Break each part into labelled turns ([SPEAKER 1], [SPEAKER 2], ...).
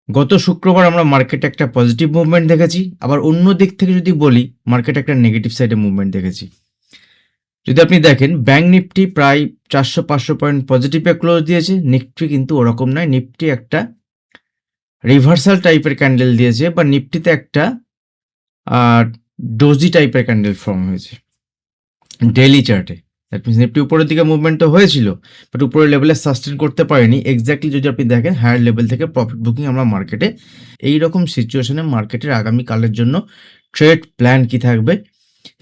[SPEAKER 1] গত শুক্রবার আমরা মার্কেটে একটা পজিটিভ মুভমেন্ট দেখেছি, আবার অন্য দিক থেকে যদি বলি মার্কেটে একটা নেগেটিভ সাইডে মুভমেন্ট দেখেছি। যদি আপনি দেখেন ব্যাংক নিফটি প্রায় 400-500 পয়েন্ট পজিটিভে ক্লোজ দিয়েছে, নিফটি কিন্তু ওরকম নয়। নিফটি একটা রিভার্সাল টাইপের ক্যান্ডেল দিয়েছে, বা নিফটিতে একটা ডোজি টাইপের ক্যান্ডেল ফর্ম হয়েছে ডেইলি চার্টে। দ্যাট মিনস নিফটি উপরের দিকে মুভমেন্ট তো হয়েছিল, বাট উপরের লেভেলে সাস্টেন করতে পারেনি। এক্স্যাক্টলি যদি আপনি দেখেন হায়ার লেভেল থেকে প্রফিট বুকিং আমরা মার্কেটে, এইরকম সিচুয়েশনে মার্কেটের আগামীকালের জন্য ট্রেড প্ল্যান কি থাকবে,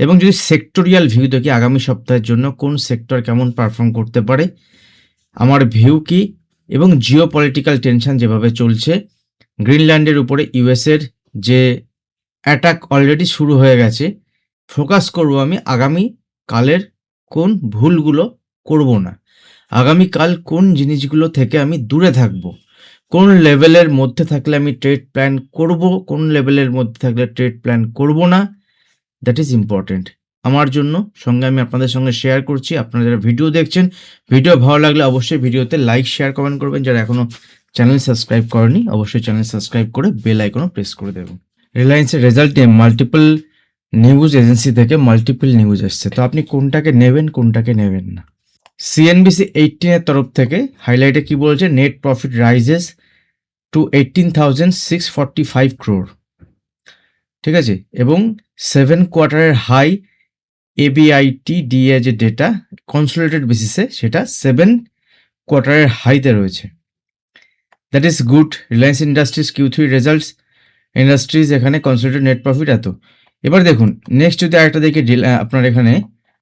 [SPEAKER 1] এবং যদি সেক্টরিয়াল ভিউ দেখি আগামী সপ্তাহের জন্য কোন সেক্টর কেমন পারফর্ম করতে পারে, আমার ভিউ কি, এবং জিও পলিটিক্যাল টেনশন যেভাবে চলছে, গ্রিনল্যান্ডের উপরে ইউএসের যে অ্যাটাক অলরেডি শুরু হয়ে গেছে, ফোকাস করব আমি আগামী কালের কোন ভুলগুলো করব না, আগামীকাল কোন জিনিসগুলো থেকে আমি দূরে থাকব, কোন লেভেলের মধ্যে থাকলে আমি ট্রেড প্ল্যান করব, কোন লেভেলের মধ্যে থাকলে ট্রেড প্ল্যান করব না। দ্যাট ইজ ইম্পর্টেন্ট আমার জন্য। সঙ্গে আমি আপনাদের সঙ্গে শেয়ার করছি। আপনারা যারা ভিডিও দেখছেন, ভিডিও ভালো লাগলে অবশ্যই ভিডিওতে লাইক, শেয়ার, কমেন্ট করবেন। যারা এখনও চ্যানেল সাবস্ক্রাইব করেনি অবশ্যই চ্যানেল সাবস্ক্রাইব করে বেল আইকনও প্রেস করে দেবেন। রিলায়েন্সের রেজাল্ট নিয়ে মাল্টিপল নিউজ এজেন্সি থেকে মাল্টিপল নিউজ আসছে, তো আপনি কোনটাকে নেবেন কোনটাকে নেবেন না। সিএনবিসি 18-এর তরফ থেকে হাইলাইটে কি বলছে, net profit rises to 18,645 crore, ঠিক আছে, এবং 7 কোয়ার্টারের হাই এবিআইটিডিএ যে ডেটা কনসোলিডেটেড বেসিসে সেটা 7 কোয়ার্টারের হাইতে রয়েছে। That is good. Reliance Industries Q3 results, industries এখানে কনসোলিডেটেড নেট প্রফিট এত। এবার দেখুন নেক্সট যদি আরেকটা দেখি, আপনার এখানে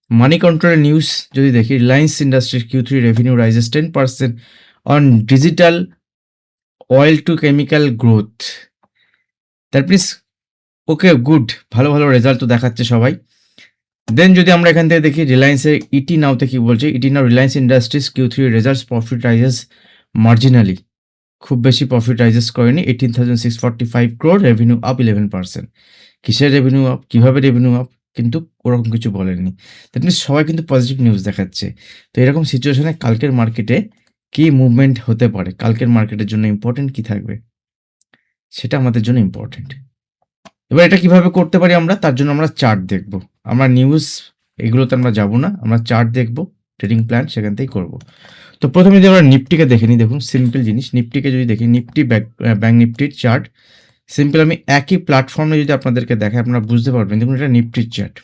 [SPEAKER 1] মানি কন্ট্রোলের নিউজ যদি দেখি, Reliance Industries Q3 revenue rises 10% on digital oil two chemical growth. That means okay, good, ভালো ভালো রেজাল্ট তো দেখাচ্ছে সবাই। দেন যদি আমরা এখান থেকে দেখি রিলায়েন্সের ইটি নাওতে কি বলছে, ET now Reliance Industries Q3 results profit rises marginally, খুব বেশি প্রফিট রাইজেস করেনি, 18,645 crore, রেভিনিউ আপ 11%। কিসের রেভিনিউ আপ, কীভাবে রেভিনিউ আপ, কিন্তু ওরকম কিছু বলেননি। দ্যাট মিনস সবাই কিন্তু পজিটিভ নিউজ দেখাচ্ছে। তো এরকম সিচুয়েশনে কালকের মার্কেটে কী মুভমেন্ট হতে পারে, কালকের মার্কেটের জন্য ইম্পর্টেন্ট কী থাকবে, সেটা আমাদের জন্য ইম্পর্টেন্ট। এবার এটা কিভাবে করতে পারি আমরা, তার জন্য আমরা চার্ট দেখব। আমরা নিউজ এগুলোতে আমরা যাব না, আমরা চার্ট দেখব, ট্রেডিং প্ল্যান সেখান থেকেই করব। তো প্রথমে যদি আমরা নিফটিকে দেখে নিই, দেখুন সিম্পল জিনিস, নিফটিকে যদি দেখি, নিফটি ব্যাংক নিফটির চার্ট সিম্পল, আমি একই প্ল্যাটফর্মে যদি আপনাদেরকে দেখাই আপনারা বুঝতে পারবেন। দেখুন এটা নিফটির চার্ট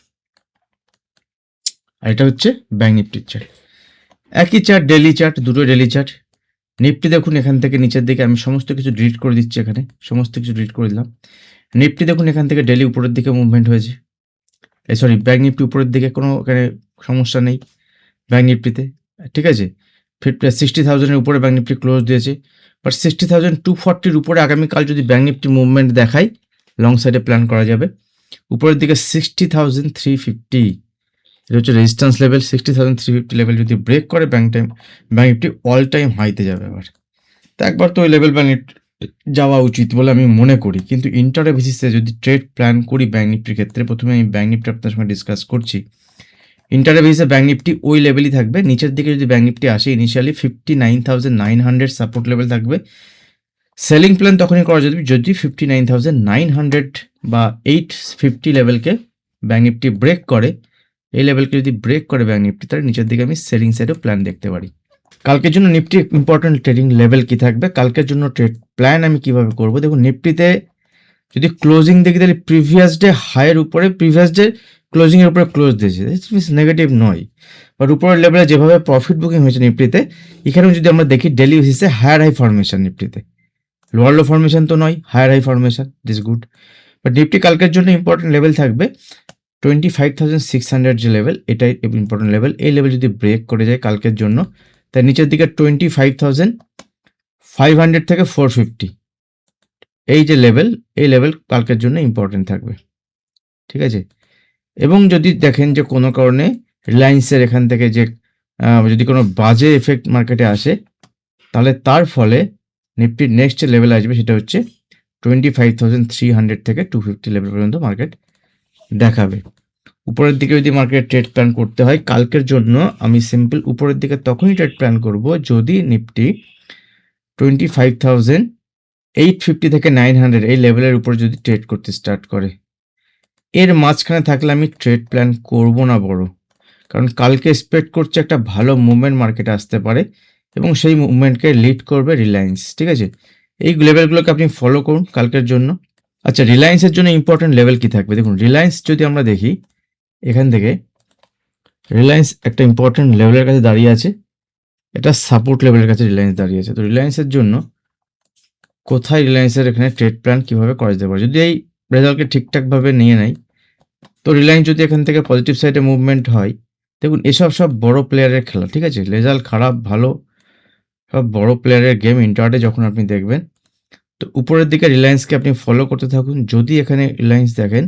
[SPEAKER 1] আর এটা হচ্ছে ব্যাংক নিফটির চার্ট, একই চার্ট, ডেলি চার্ট, দুটো ডেলি চার্ট। নিফটি দেখুন এখান থেকে নিচের দিকে, আমি সমস্ত কিছু ডিলিট করে দিচ্ছি, এখানে সমস্ত কিছু ডিলিট করে দিলাম। নিফটি দেখুন এখান থেকে ডেলি উপরের দিকে মুভমেন্ট হয়েছে, সরি ব্যাংক নিফটি উপরের দিকে, কোনো এখানে সমস্যা নেই ব্যাংক নিফটিতে, ঠিক আছে। 60,000-এর উপরে ব্যাংক নিফটি ক্লোজ দিয়েছে, বাট 60,240-র উপরে আগামীকাল যদি ব্যাংক নিফটি মুভমেন্ট দেখায়, লং সাইডে প্ল্যান করা যাবে। উপরের দিকে 60,350, এটা হচ্ছে রেজিস্ট্যান্স লেভেল। 60,350 লেভেল যদি ব্রেক করে ব্যাংক নিফটি অল টাইম হাইতে যাবে আবার। তো একবার তো ওই লেভেল ব্যাংক নিফটি যাওয়া উচিত বলে আমি মনে করি, কিন্তু ইন্টারডে বেসিসে যদি ট্রেড প্ল্যান করি ব্যাংক নিফটির ক্ষেত্রে, প্রথমে আমি ব্যাংক নিফটি আপনার সঙ্গে ডিসকাস করছি। ইন্টারডে বেসিসে ব্যাংক নিফটি ওই লেভেলই থাকবে, নিচের দিকে যদি ব্যাংক নিফটি আসে ইনিশিয়ালি 59,900 সাপোর্ট লেভেল থাকবে। সেলিং প্ল্যান তখনই করা যাবে যদি 59,900 বা 850 লেভেলকে ব্যাংক নিফটি ব্রেক করে, এই লেভেলকে যদি ব্রেক করে ব্যাংক নিফটি, তাহলে নিচের দিকে আমি সেলিং সাইডেও প্ল্যান দেখতে পারি। কালকের জন্য নিফটি ইম্পর্টেন্ট ট্রেডিং লেভেল কি থাকবে, কালকের জন্য ট্রেড প্ল্যান আমি কিভাবে করব, দেখুন নিফটিতে যদি ক্লোজিং দেখি তাহলে প্রিভিয়াস ডে হাইয়ের উপরে, প্রিভিয়াস ডে ক্লোজিংয়ের উপরে ক্লোজ দিয়েছে, নেগেটিভ নয়, বাট উপরের লেভেলে যেভাবে প্রফিট বুকিং হয়েছে নিফটিতে, এখানেও যদি আমরা দেখি ডেলি বেসিসে হায়ার হাই ফরমেশন নিফটিতে, লোয়ার লো ফরমেশন তো নয়, higher high formation, this good. But Nifty কালকের জন্য ইম্পর্টেন্ট লেভেল থাকবে 25,600 যে লেভেল, এটাই ইম্পর্টেন্ট লেভেল। এই লেভেল যদি ব্রেক করে যায় কালকের জন্য, তাই নিচের দিকে 25,500 থেকে 450, এই যে লেভেল, এই লেভেল কালকের জন্য ইম্পর্টেন্ট থাকবে, ঠিক আছে। এবং যদি দেখেন যে কোনো কারণে রিলায়েন্সের এখান থেকে যে যদি কোনো বাজে এফেক্ট মার্কেটে আসে, তাহলে তার ফলে নিফটির নেক্সট লেভেল আসবে সেটা হচ্ছে 25,300 থেকে 250 লেভেল পর্যন্ত মার্কেট দেখাবে। উপরের দিকে যদি মার্কেট ট্রেড প্ল্যান করতে হয় কালকের জন্য, আমি সিম্পল উপরের দিকে তখনই ট্রেড প্ল্যান করব যদি নিফটি 25,000 850 থেকে 900 এই লেভেলের উপরে যদি ট্রেড করতে স্টার্ট করে, এর মাঝখানে থাকলে আমি ট্রেড প্ল্যান করব না বড়। কারণ কালকে এক্সপেক্ট করছি একটা ভালো মুভমেন্ট মার্কেটে আসতে পারে এবং সেই মুভমেন্টকে লিড করবে রিলায়েন্স, ঠিক আছে? এই লেভেলগুলোকে আপনি ফলো করুন কালকের জন্য। আচ্ছা, রিলায়েন্সের জন্য ইম্পর্টেন্ট লেভেল কি থাকবে? দেখুন, রিলায়েন্স যদি আমরা দেখি, এখান থেকে রিলায়েন্স একটা ইম্পর্টেন্ট লেভেলের কাছে দাঁড়িয়ে আছে। এটা সাপোর্ট লেভেলের কাছে রিলায়েন্স দাঁড়িয়ে আছে। তো রিলায়েন্সের জন্য কোথায় রিলায়েন্সের এখানে ট্রেড প্ল্যান কিভাবে করা যেতে পারে? যদি এই রেজাল্টকে ঠিকঠাকভাবে নিয়ে নেয়, তো রিলায়েন্স যদি এখান থেকে পজিটিভ সাইডে মুভমেন্ট হয়, দেখুন এসব সব বড় প্লেয়ারের খেলা, ঠিক আছে? রেজাল্ট খারাপ ভালো সব বড় প্লেয়ারের গেম ইন্টারডে যখন আপনি দেখবেন, তো উপরের দিকে রিলায়েন্সকে আপনি ফলো করতে থাকুন। যদি এখানে রিলায়েন্স দেখেন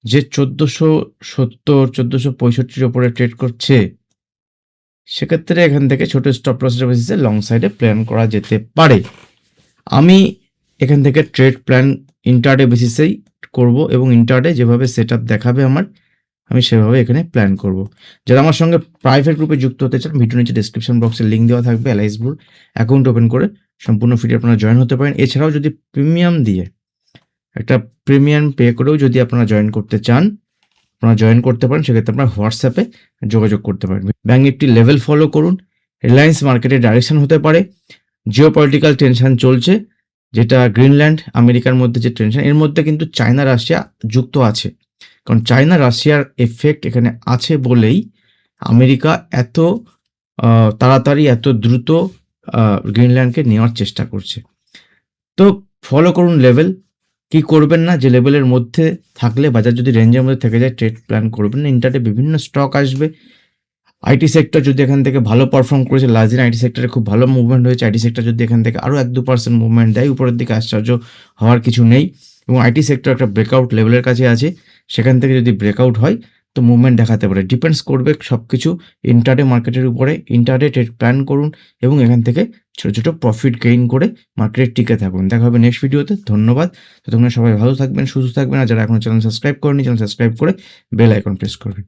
[SPEAKER 1] যে 1470 1465 ওপরে ট্রেড করছে, সেক্ষেত্রে এখান থেকে ছোট স্টপ লসের বেসিসে লং সাইডে প্ল্যান করা যেতে পারে। আমি এখান থেকে ট্রেড প্ল্যান ইন্টারডে বেসিসেই করব এবং ইন্টারডে যেভাবে সেট আপ দেখাবে আমি সেভাবে এখানে প্ল্যান করব। যারা আমার সঙ্গে প্রাইভেট গ্রুপে যুক্ত হতে চান, ভিডিও নিচে ডেসক্রিপশন বক্সে লিঙ্ক দেওয়া থাকবে। এলআইস ব্লুর অ্যাকাউন্ট ওপেন করে সম্পূর্ণ ফ্রি আপনারা জয়েন হতে পারেন। এছাড়াও যদি প্রিমিয়াম দিয়ে একটা প্রিমিয়াম পে করেও যদি আপনারা জয়েন করতে চান, আপনারা জয়েন করতে পারেন। সেক্ষেত্রে আপনারা হোয়াটসঅ্যাপে যোগাযোগ করতে পারেন। ব্যাঙ্ক নিফটি লেভেল ফলো করুন। রিলায়েন্স মার্কেটের ডাইরেকশন হতে পারে। জিওপলিটিক্যাল টেনশন চলছে, যেটা গ্রিনল্যান্ড আমেরিকার মধ্যে যে টেনশন, এর মধ্যে কিন্তু চায়না রাশিয়া যুক্ত আছে। কারণ চায়না রাশিয়ার এফেক্ট এখানে আছে বলেই আমেরিকা এত তাড়াতাড়ি এত দ্রুত গ্রিনল্যান্ডকে নেওয়ার চেষ্টা করছে। তো ফলো করুন লেভেল। কি করবেন না, যে লেভেলের মধ্যে থাকলে বাজার যদি রেঞ্জের মধ্যে থেকে যায় ট্রেড প্ল্যান করবেন না। ইন্টারডে বিভিন্ন স্টক আসবে। আইটি সেক্টর যদি এখান থেকে ভালো পারফর্ম করেছে, লাস্ট দিন আইটি সেক্টরে খুব ভালো মুভমেন্ট হয়েছে। আইটি সেক্টর যদি এখান থেকে আরও 1-2% মুভমেন্ট দেয়, উপরের দিকে আশ্চর্য হওয়ার কিছু নেই। এবং আইটি সেক্টর একটা ব্রেকআউট লেভেলের কাছে আছে, সেখান থেকে যদি ব্রেকআউট হয় তো মুভমেন্ট দেখাতে পারে। ডিপেন্ডস করবে সব কিছু ইন্টারডে মার্কেটের উপরে। ইন্টারডে ট্রেড প্ল্যান করুন এবং এখান থেকে ছোটো ছোটো প্রফিট গেইন করে মার্কেটে টিকে থাকুন। দেখা হবে নেক্সট ভিডিওতে। ধন্যবাদ। তো তোমরা সবাই ভালো থাকবেন, সুস্থ থাকবেন। আর যারা এখনো চ্যানেল সাবস্ক্রাইব করেনি, চ্যানেল সাবস্ক্রাইব করে বেল আইকন প্রেস করবেন।